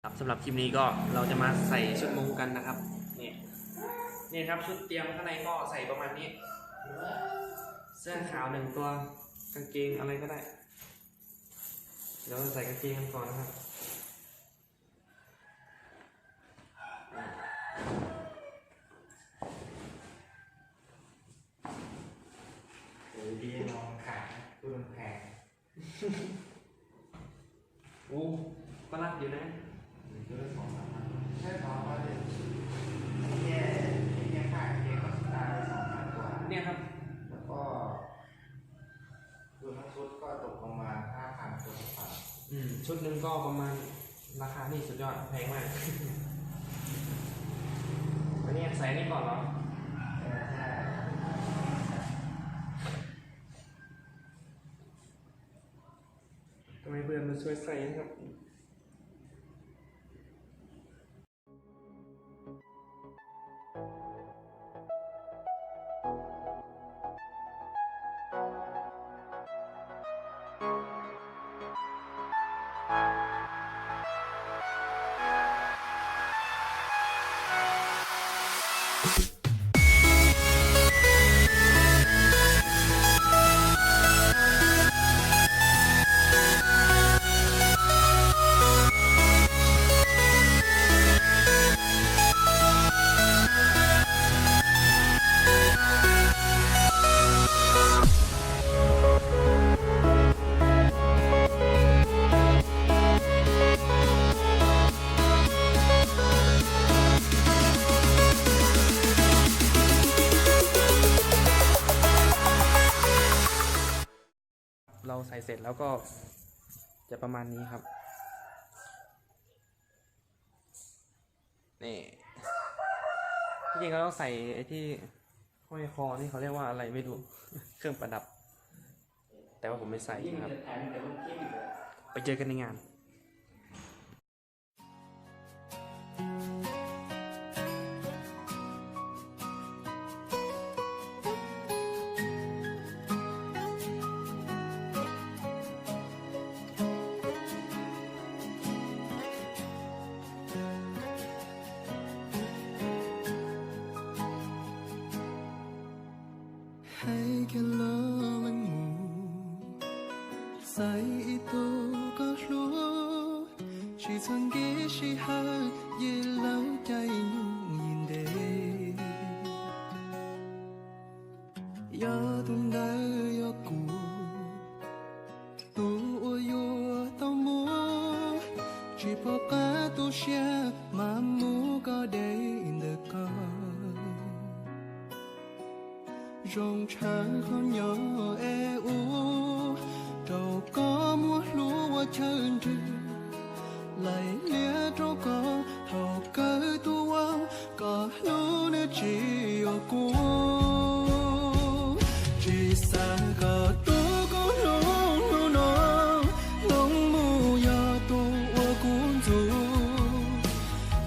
ครับสำหรับคลิปนี้ก็เราจะมาใส่ชุดมุ้งกันนะครับนี่ครับชุดเตรียมข้างในก็ใส่ประมาณนี้เสื้อขาวหนึ่งตัวกางเกงอะไรก็ได้เดี๋ยวใส่กางเกงกันก่อนนะครับดีมองขาดูมันแพง โอ้ก็รักอยู่นะดูได้2-3 พันใช่พอว่าเนี่ยแค่ค่าเองก็ได้2,000 กว่าเนี่ยครับแล้วก็รวมทั้งชุดก็ตกประมาณ 5,000 ตัวต่างชุดหนึ่งก็ประมาณราคานี่สุดยอดแพงมากอันนี้ใส่นี่ก่อนเหรอใช่ทำไมเพื่อนมาช่วยใส่นะครับเราใส่เสร็จแล้วก็จะประมาณนี้ครับนี่ที่จริงเราต้องใส่ไอ้ที่ห้อยคอนี่เขาเรียกว่าอะไรไม่รู้ เครื่องประดับแต่ว่าผมไม่ใส่นะครับไปเจอกันในงานhay cái lỡ lăng mù say itu có lúa chỉ曾ghé chỉ hơi ye lâu chạy nhung nhìn đây ya tung đời ya cũ tu yo tao mua chỉ bỏ cả tu xe mà mua có để được coi rong trắng không nhớ u đâu có mua lúa chân trừ lại lia đâu có hầu cơ tu có lúa nữa chỉ ở cô chỉ xa có tu có lúa nó lông mù ya tu ở cuốn dù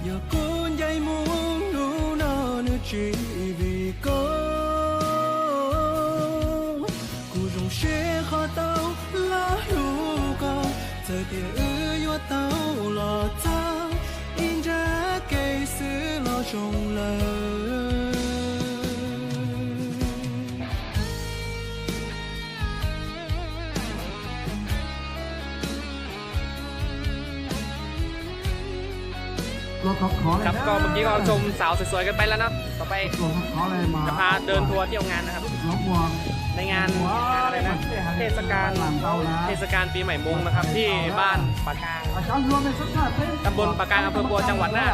ya cuốn dây muốn lúa nó nữa chỉ vì có sẽ khó tao lá lũ con giờ thì yo tao lo tao in ra cây xứ lo trồng lờiครับก็เมื่อกี้ก็ชมสาวสวยๆกันไปแล้วนะต่อไปจะพาเดินทัวร์เที่ยวงานนะครับในงานอะไรนะเทศกาลปีใหม่มงนะครับที่บ้านปากกางตำบลปากกางอำเภอบัวจังหวัดน่าน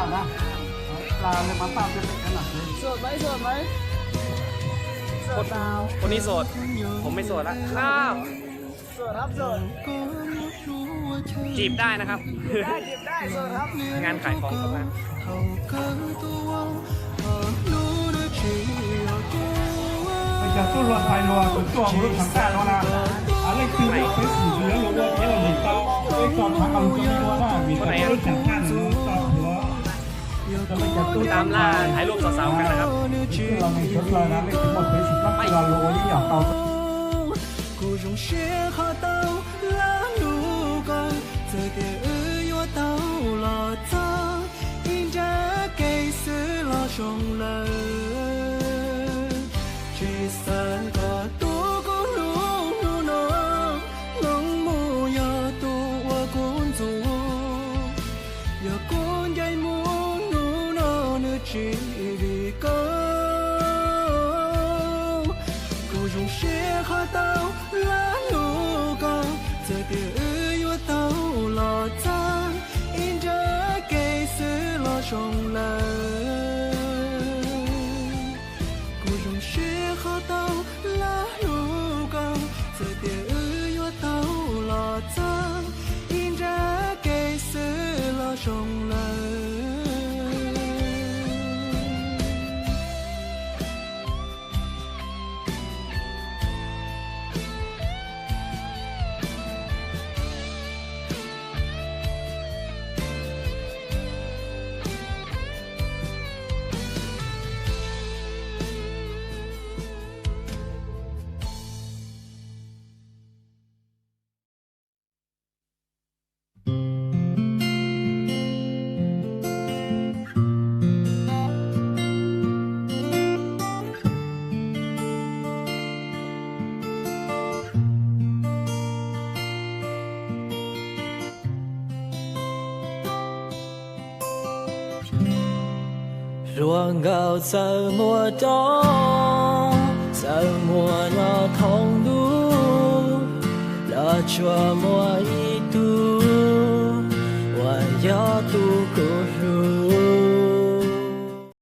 สดไหมคนนี้โสดผมไม่โสดละข้าวโสดจีบได้นะครับงานขายของครับ就都乱拍乱，就撞都成干了啦。啊，你叫我去死了，如果别人嚟到，你撞慘咁多啦，而家都成間咗撞咗。ตามล่าถ่ายรูปสาวๆกันนะครับเราไม่ชดเลยนะไม่ถึงหมดไปสิบลักเราโลยิ่งอยากเอา故中雪花到拉路光，这点儿我到了早。giờ con dây muốn nụ nó nữ chỉ đi câu cô dùng xe khó tao lá lũ con giờ từ yêu tao lò ta in ra cây sứ lo trong lời cô dùng xe khó tao lá lũ con giờ từ yêu tao lò ta in ra cây sứ lo trong lời ruộng gạo giờ mùa đó giờ mùa nhỏ thông đủ là chùa mùa